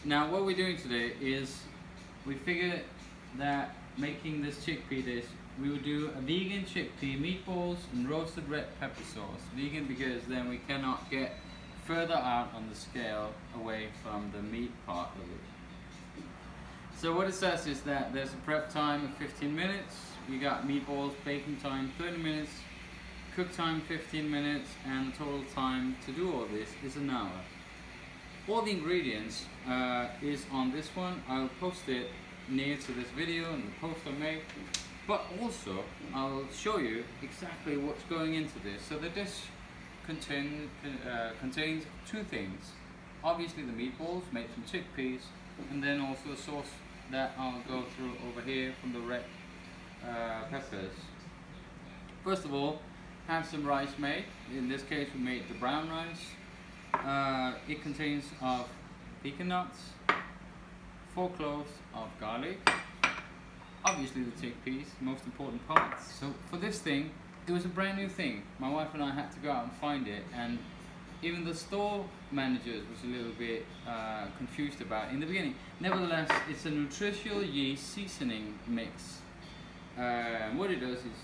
Now what we're doing today is we figured that making this chickpea dish, we would do a vegan chickpea meatballs and roasted red pepper sauce. Vegan because then we cannot get further out on the scale away from the meat part of it. So what it says is that there's a prep time of 15 minutes, you got meatballs baking time 30 minutes, cook time 15 minutes, and the total time to do all this is an hour. All the ingredients is on this one. I'll post it near to this video and the post I make, but also I'll show you exactly what's going into this. So the dish contains two things. Obviously the meatballs made from chickpeas, and then also a sauce that I'll go through over here from the red peppers. First of all, have some rice made. In this case we made the brown rice. It contains of pecan nuts, 4 cloves of garlic, obviously the chickpeas, most important parts. So for this thing, it was a brand new thing. My wife and I had to go out and find it, and even the store managers was a little bit confused about it in the beginning. Nevertheless, it's a nutritional yeast seasoning mix. What it does is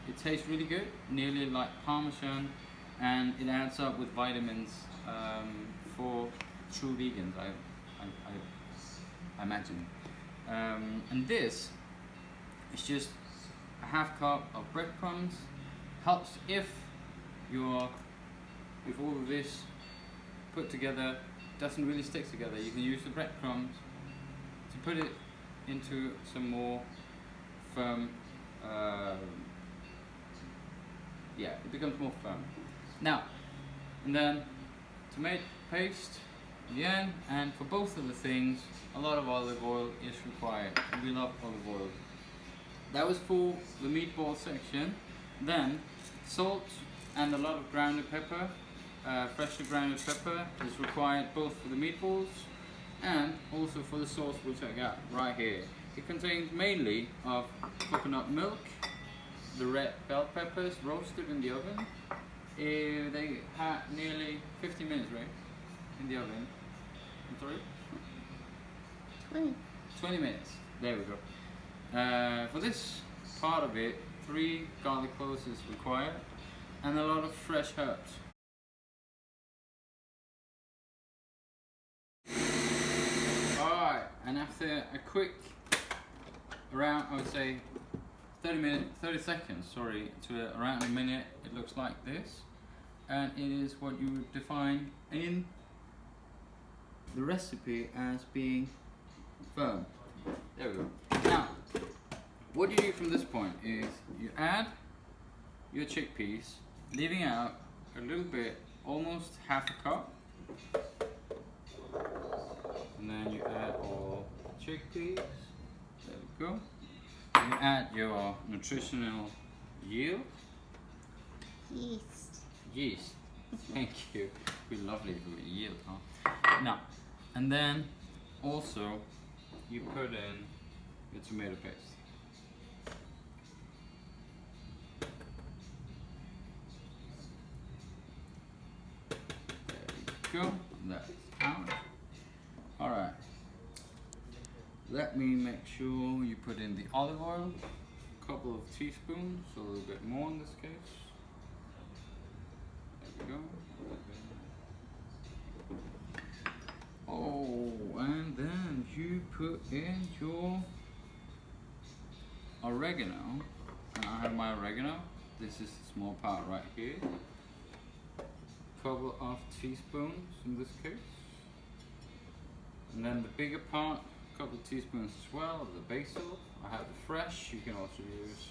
it tastes really good, nearly like Parmesan, and it adds up with vitamins for true vegans, I imagine. And this is just a half cup of breadcrumbs. Helps if all of this put together doesn't really stick together. You can use the breadcrumbs to put it into some more firm, it becomes more firm. Now, and then tomato paste again, and for both of the things, a lot of olive oil is required. We love olive oil. That was for the meatball section. Then salt and a lot of grounded pepper, freshly grounded pepper is required both for the meatballs and also for the sauce, which I got right here. It contains mainly of coconut milk, the red bell peppers roasted in the oven. They had nearly 50 minutes, right, in the oven. I'm sorry? 20 minutes. There we go. For this part of it, 3 garlic cloves is required, and a lot of fresh herbs. Alright, and after a quick, around, I would say 30 seconds, to around a minute, it looks like this. And it is what you would define in the recipe as being firm. There we go. Now, what you do from this point is you add your chickpeas, leaving out a little bit, almost half a cup. And then you add all the chickpeas. There we go. You add your nutritional yield. Yeast. Thank you. We lovely with yield, huh? Now, and then also you put in your tomato paste. There we go. That's out. Alright. Let me make sure you put in the olive oil. A couple of teaspoons, a little bit more in this case. Go. Oh, and then you put in your oregano. And I have my oregano. This is the small part right here. Couple of teaspoons in this case. And then the bigger part, a couple of teaspoons as well of the basil. I have the fresh. You can also use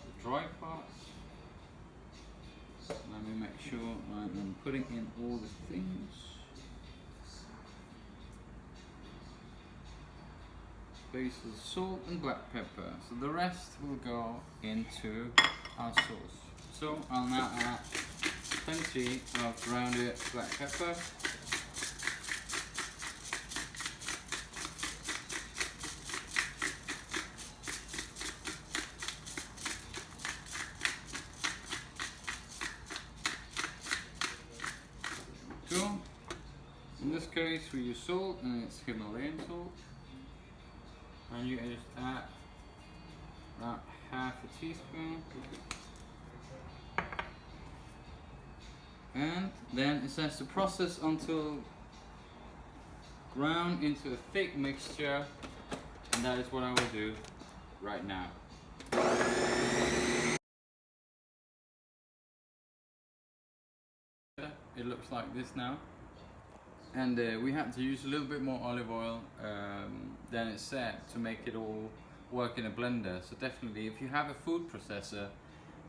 the dry parts. Let me make sure I'm putting in all the things. Basil, salt and black pepper. So the rest will go into our sauce. So I'll now add plenty of grounded black pepper. In this case we use salt, and it's Himalayan salt, and you just add about half a teaspoon, and then it says to process until ground into a thick mixture, and that is what I will do right now. It looks like this now, and we had to use a little bit more olive oil than it said to make it all work in a blender. So definitely, if you have a food processor,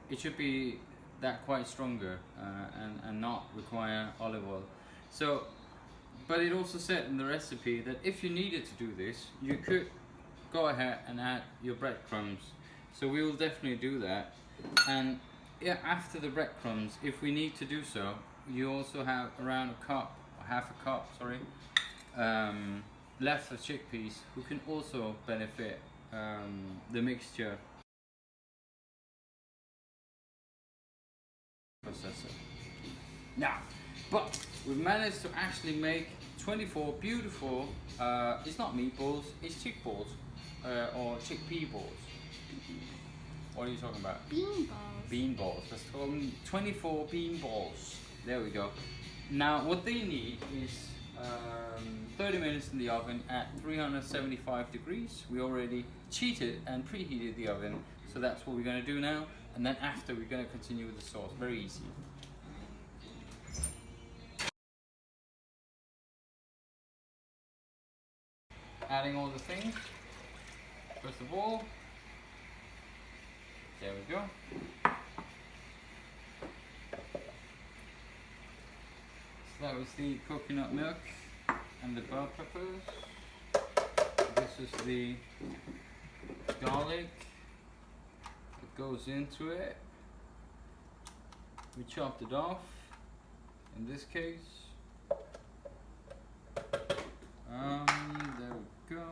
it should be that quite stronger and not require olive oil. So, but it also said in the recipe that if you needed to do this, you could go ahead and add your breadcrumbs. So we will definitely do that. And yeah, after the breadcrumbs, if we need to do so, you also have around a cup, or half a cup, sorry, left of chickpeas, who can also benefit the mixture processor. Now, but we've managed to actually make 24 beautiful, it's not meatballs, it's chickballs, or chickpea balls. What are you talking about? Bean balls. Bean balls. Let's call them 24 bean balls. There we go. Now what they need is 30 minutes in the oven at 375 degrees. We already cheated and preheated the oven, so that's what we're going to do now. And then after, we're going to continue with the sauce. Very easy. Adding all the things. First of all, there we go. So that was the coconut milk and the bell peppers. This is the garlic that goes into it. We chopped it off in this case. There we go.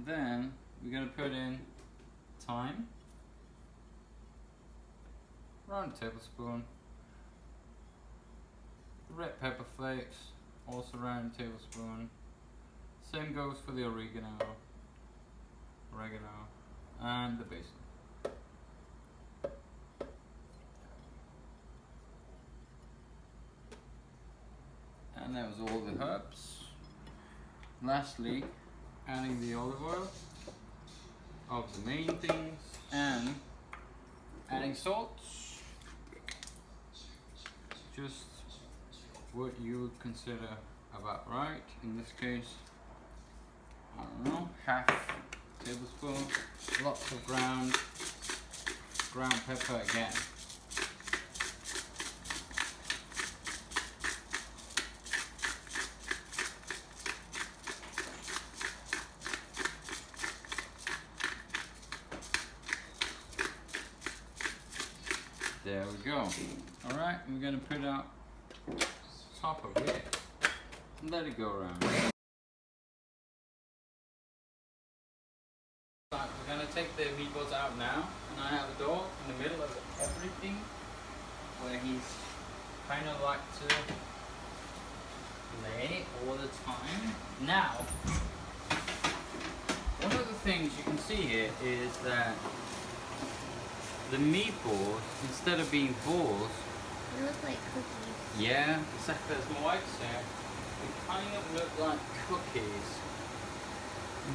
Then we're gonna put in thyme, around a tablespoon. Red pepper flakes, also around a tablespoon. Same goes for the oregano, and the basil. And that was all the herbs. Lastly, adding the olive oil of the main things, and adding salt, just what you would consider about right. In this case, I don't know, half tablespoon. Lots of ground pepper again. There we go. Alright, we're going to put out top of it and let it go around. We're going to take the meatballs out now, and I have a dog in the middle of everything where he's kind of like to lay all the time. Now, one of the things you can see here is that the meatballs, instead of being balls, they look like cookies. Yeah, exactly as my wife said, they kind of look like cookies.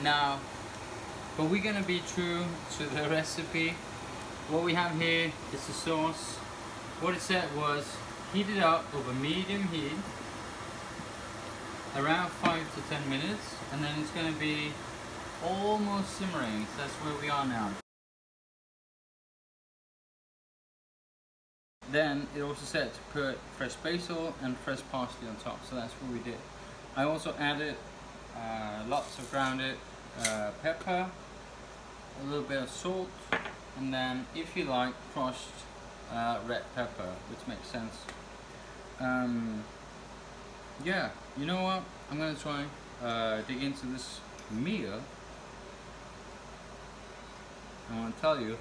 Now, but we're gonna be true to the recipe. What we have here is the sauce. What it said was heat it up over medium heat, around 5 to 10 minutes, and then it's gonna be almost simmering. So that's where we are now. Then it also said to put fresh basil and fresh parsley on top, so that's what we did. I also added lots of grounded pepper, a little bit of salt, and then, if you like, crushed red pepper, which makes sense. Yeah, you know what? I'm gonna try dig into this meal. I want to tell you,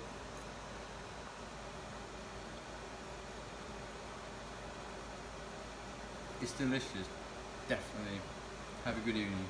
it's delicious. Definitely. Have a good evening.